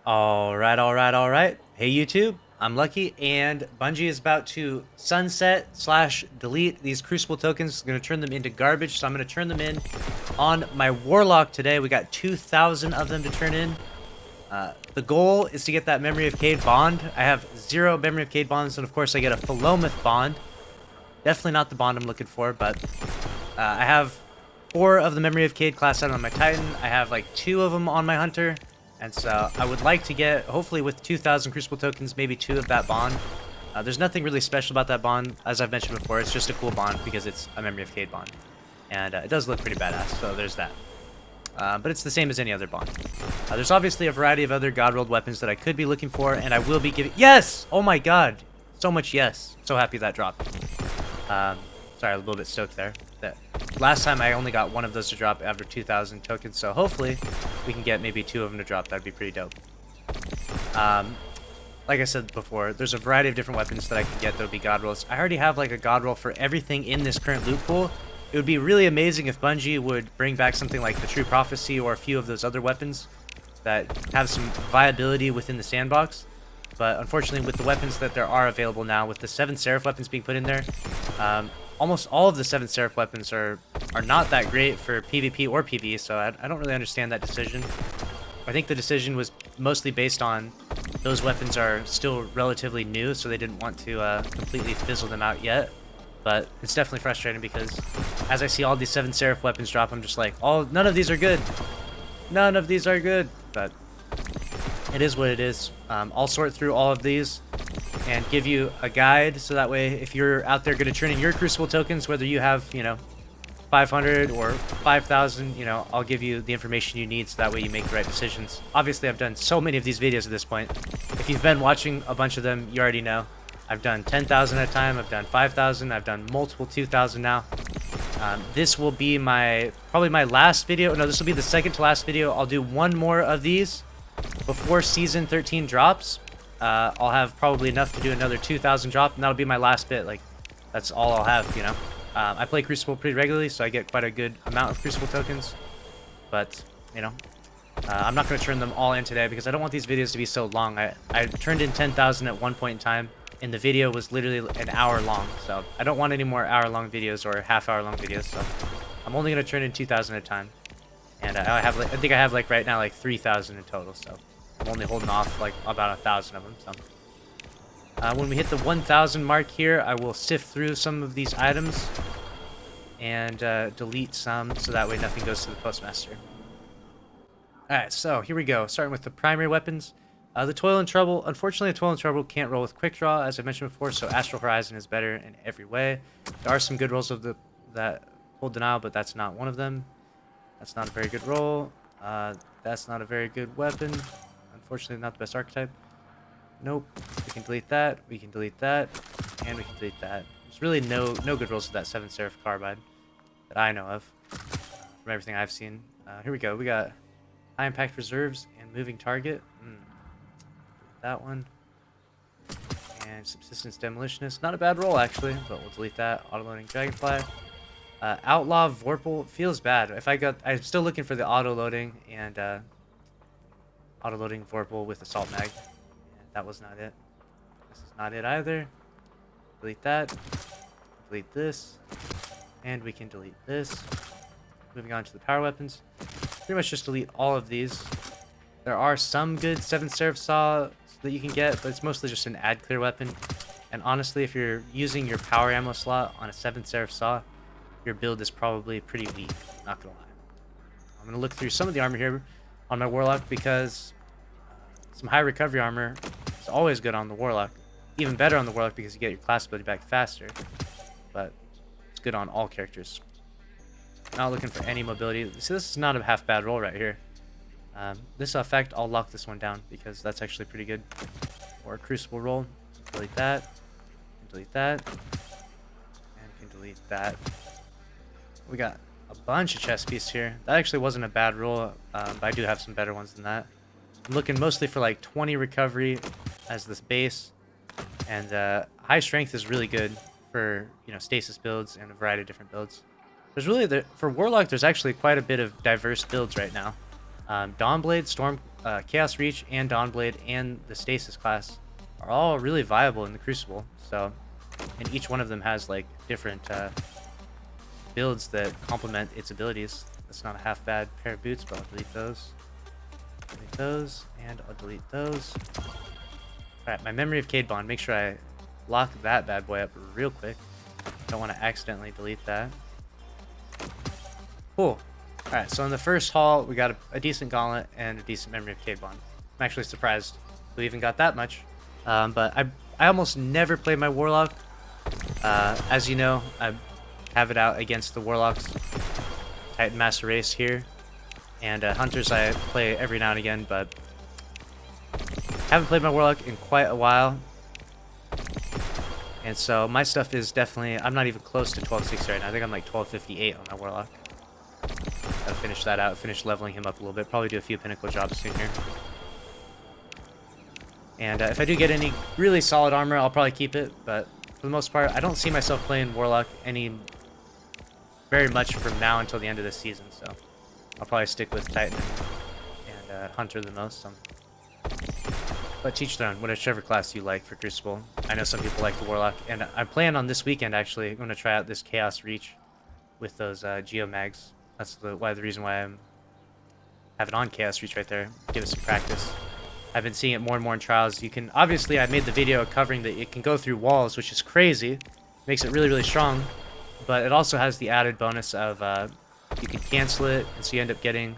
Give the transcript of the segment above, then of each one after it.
All right. Hey YouTube, I'm Lucky, and Bungie is about to sunset slash delete these Crucible tokens. Going to turn them into garbage, so I'm going to turn them in on my Warlock today. We got 2,000 of them to turn in. The goal is to get that Memory of Cade bond. I have 0 Memory of Cade bonds, and of course I get a Philomath bond. Definitely not the bond I'm looking for, but I have 4 of the Memory of Cade class out on my Titan. I have like 2 of them on my Hunter. And so I would like to get, hopefully with 2,000 Crucible tokens, maybe 2 of that bond. There's nothing really special about that bond. As I've mentioned before, it's just a cool bond because it's a Memory of Cade bond. And it does look pretty badass, so there's that. But it's the same as any other bond. There's obviously a variety of other God Rolled weapons that I could be looking for, and I will be giving... Yes! Oh my god! So much yes. So happy that dropped. Sorry, a little bit stoked there. Last time I only got 1 of those to drop after 2,000 tokens, so hopefully we can get maybe 2 of them to drop. That'd be pretty dope. Like I said before, there's a variety of different weapons that I can get that would be God rolls. I already have like a God roll for everything in this current loot pool. It would be really amazing if Bungie would bring back something like the True Prophecy or a few of those other weapons that have some viability within the sandbox. But unfortunately, with the weapons that there are available now, with the 7 Seraph weapons being put in there, almost all of the 7 Seraph weapons are not that great for PvP or PvE, so I don't really understand that decision. I think the decision was mostly based on those weapons are still relatively new, so they didn't want to completely fizzle them out yet. But it's definitely frustrating because as I see all these 7 Seraph weapons drop, I'm just like, oh, none of these are good. None of these are good. But it is what it is. I'll sort through all of these and give you a guide, so that way if you're out there going to turn in your Crucible tokens, whether you have, 500 or 5,000, I'll give you the information you need so that way you make the right decisions. Obviously, I've done so many of these videos at this point. If you've been watching a bunch of them, you already know. I've done 10,000 at a time, I've done 5,000, I've done multiple 2,000 now. This will be probably my last video. No, this will be the second to last video. I'll do 1 more of these before Season 13 drops. I'll have probably enough to do another 2,000 drop, and that'll be my last bit. Like, that's all I'll have, I play Crucible pretty regularly, so I get quite a good amount of Crucible tokens. But, I'm not going to turn them all in today because I don't want these videos to be so long. I turned in 10,000 at one point in time, and the video was literally an hour long. So I don't want any more hour-long videos or half-hour-long videos. So I'm only going to turn in 2,000 at a time. And I think I have like right now like 3,000 in total. So I'm only holding off like about 1,000 of them. So when we hit the 1,000 mark here, I will sift through some of these items and delete some, so that way nothing goes to the postmaster. Alright, so here we go. Starting with the primary weapons. The Toil and Trouble. Unfortunately, the Toil and Trouble can't roll with Quick Draw, as I mentioned before, so Astral Horizon is better in every way. There are some good rolls of that hold denial, but that's not one of them. That's not a very good roll. That's not a very good weapon. Unfortunately, not the best archetype. Nope. We can delete that. We can delete that. And we can delete that. There's really no good rolls with that 7 Seraph Carbide that I know of from everything I've seen. Here we go. We got High Impact Reserves and Moving Target. That one. And Subsistence Demolitionist. Not a bad roll, actually, but we'll delete that. Auto-loading Dragonfly. Outlaw Vorpal feels bad. I'm still looking for the auto-loading and auto-loading Vorpal with Assault Mag. That was not it. This is not it either. Delete that. Delete this. And we can delete this. Moving on to the power weapons. Pretty much just delete all of these. There are some good 7 Seraph Saw that you can get, but it's mostly just an ad clear weapon. And honestly, if you're using your power ammo slot on a 7 Seraph Saw, your build is probably pretty weak, not gonna lie. I'm gonna look through some of the armor here on my Warlock because some high recovery armor is always good on the Warlock. Even better on the Warlock because you get your class ability back faster. But it's good on all characters. Not looking for any mobility. See, this is not a half bad roll right here. This effect, I'll lock this one down because that's actually pretty good. Or a Crucible roll. Delete that. Delete that. And can delete that. We got a bunch of chest pieces here. That actually wasn't a bad roll, but I do have some better ones than that. I'm looking mostly for like 20 recovery as this base. And high strength is really good for, stasis builds and a variety of different builds. For Warlock, there's actually quite a bit of diverse builds right now. Dawnblade, Chaos Reach and Dawnblade and the Stasis class are all really viable in the Crucible. So, and each one of them has like different builds that complement its abilities. That's not a half bad pair of boots, but I'll delete those. Delete those, and I'll delete those. Alright, my Memory of Cade Bond. Make sure I lock that bad boy up real quick. Don't want to accidentally delete that. Cool. Alright, so in the first haul, we got a decent gauntlet and a decent Memory of Cade Bond. I'm actually surprised we even got that much. But I almost never play my Warlock. As you know, I have it out against the Warlocks. Titan Master Race here. And Hunters I play every now and again, but haven't played my Warlock in quite a while. And so my stuff is definitely, I'm not even close to 1260 right now. I think I'm like 1258 on my Warlock. Gotta finish that out, finish leveling him up a little bit. Probably do a few pinnacle jobs soon here. And if I do get any really solid armor, I'll probably keep it. But for the most part, I don't see myself playing Warlock very much from now until the end of this season. So I'll probably stick with Titan and Hunter the most. But teach their own, whichever class you like for Crucible. I know some people like the Warlock, and I plan on this weekend actually. I'm going to try out this Chaos Reach with those Geomags. That's the reason why I'm having on Chaos Reach right there. Give it some practice. I've been seeing it more and more in trials. You can obviously, I made the video covering that it can go through walls, which is crazy. Makes it really, really strong. But it also has the added bonus of you can cancel it, and so you end up getting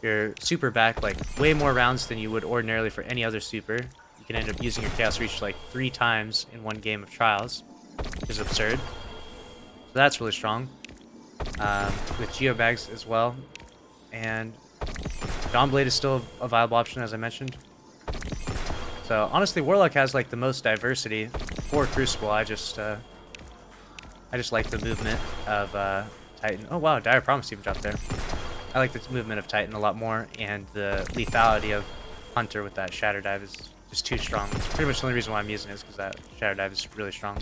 your super back like way more rounds than you would ordinarily for any other super. You can end up using your Chaos Reach like 3 times in one game of trials, which is absurd. So that's really strong. With Geobags as well. And Dawnblade is still a viable option, as I mentioned. So honestly, Warlock has like the most diversity for Crucible. I just like the movement of Titan. Oh wow, Dire Promise even dropped there. I like the movement of Titan a lot more, and the lethality of Hunter with that Shatter Dive is just too strong. It's pretty much the only reason why I'm using it is because that Shatter Dive is really strong.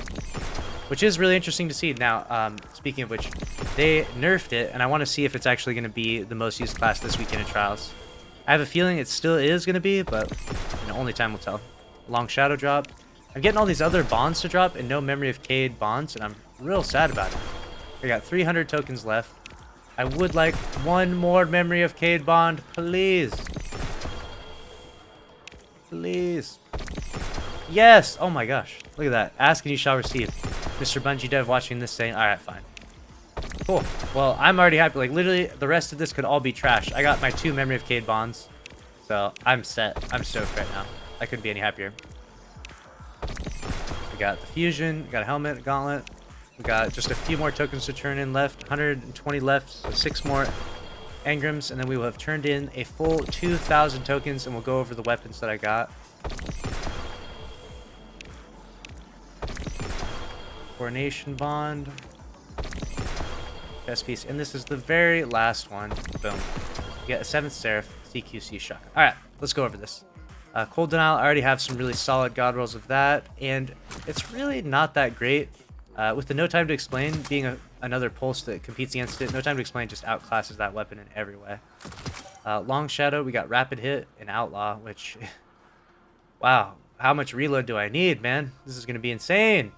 Which is really interesting to see. Now, speaking of which, they nerfed it, and I want to see if it's actually going to be the most used class this weekend in Trials. I have a feeling it still is going to be, but only time will tell. Long Shadow drop. I'm getting all these other bonds to drop and no Memory of Cade bonds, and I'm real sad about it. I got 300 tokens left. I would like one more Memory of Cade bond, please. Please. Yes! Oh my gosh. Look at that. Ask and you shall receive. Mr. Bungie Dev watching this saying, alright, fine. Cool. Well, I'm already happy. Like, literally, the rest of this could all be trash. I got my 2 Memory of Cade bonds. So, I'm set. I'm stoked right now. I couldn't be any happier. We got the Fusion. We got a Helmet, a Gauntlet. We got just a few more tokens to turn in left. 120 left. So 6 more engrams. And then we will have turned in a full 2,000 tokens. And we'll go over the weapons that I got. Coronation Bond. Chest piece. And this is the very last one. Boom. We get a 7th Seraph CQC shotgun. Alright, let's go over this. Cold Denial, I already have some really solid god rolls of that. And it's really not that great. With the No Time to Explain being another pulse that competes against it, No Time to Explain just outclasses that weapon in every way. Long Shadow, we got Rapid Hit and Outlaw, which... wow, how much reload do I need, man? This is going to be insane.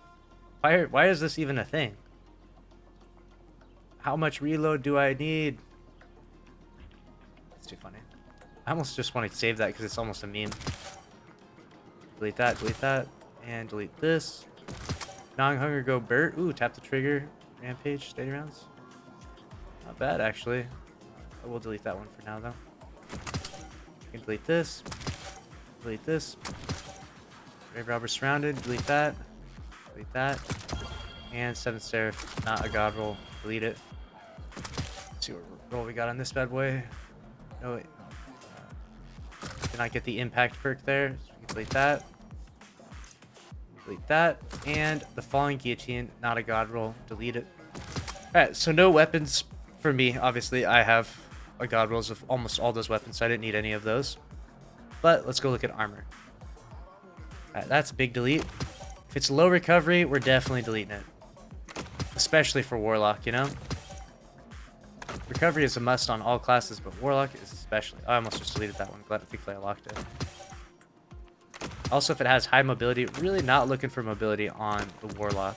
Why is this even a thing? How much reload do I need? It's too funny. I almost just want to save that because it's almost a meme. Delete that, and delete this. Non-Hunger Go Burt. Ooh, tap the trigger. Rampage, steady rounds. Not bad, actually. I will delete that one for now, though. You can delete this. Delete this. Grave Robber Surrounded. Delete that. Delete that. And 7th Seraph. Not a god roll. Delete it. Let's see what roll we got on this bad boy. No, wait. Did not get the impact perk there. So we can delete that. Delete that. And the Falling Guillotine, not a god roll. Delete it. Alright, so no weapons for me. Obviously, I have a god rolls of almost all those weapons, so I didn't need any of those. But let's go look at armor. Alright, that's a big delete. If it's low recovery, we're definitely deleting it. Especially for Warlock, you know? Recovery is a must on all classes, but Warlock is especially. Oh, I almost just deleted that one. Thankfully I locked it. Also, if it has high mobility, really not looking for mobility on the Warlock.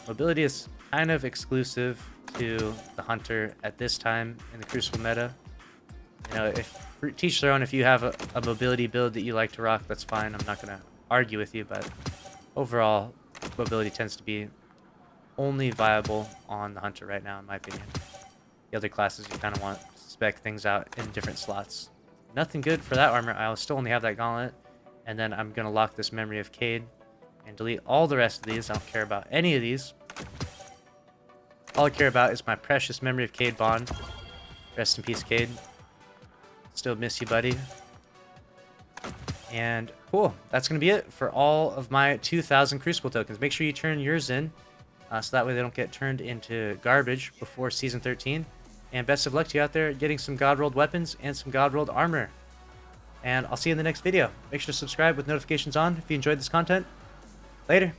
Mobility is kind of exclusive to the Hunter at this time in the Crucible meta. You know, teach their own. If you have a mobility build that you like to rock, that's fine. I'm not going to argue with you, but overall, mobility tends to be only viable on the Hunter right now, in my opinion. The other classes, you kind of want to spec things out in different slots. Nothing good for that armor. I'll still only have that gauntlet. And then I'm going to lock this Memory of Cade and delete all the rest of these. I don't care about any of these. All I care about is my precious Memory of Cade bond. Rest in peace, Cade. Still miss you, buddy. And cool. That's going to be it for all of my 2,000 Crucible tokens. Make sure you turn yours in so that way they don't get turned into garbage before Season 13. And best of luck to you out there getting some God-rolled weapons and some God-rolled armor. And I'll see you in the next video. Make sure to subscribe with notifications on if you enjoyed this content. Later.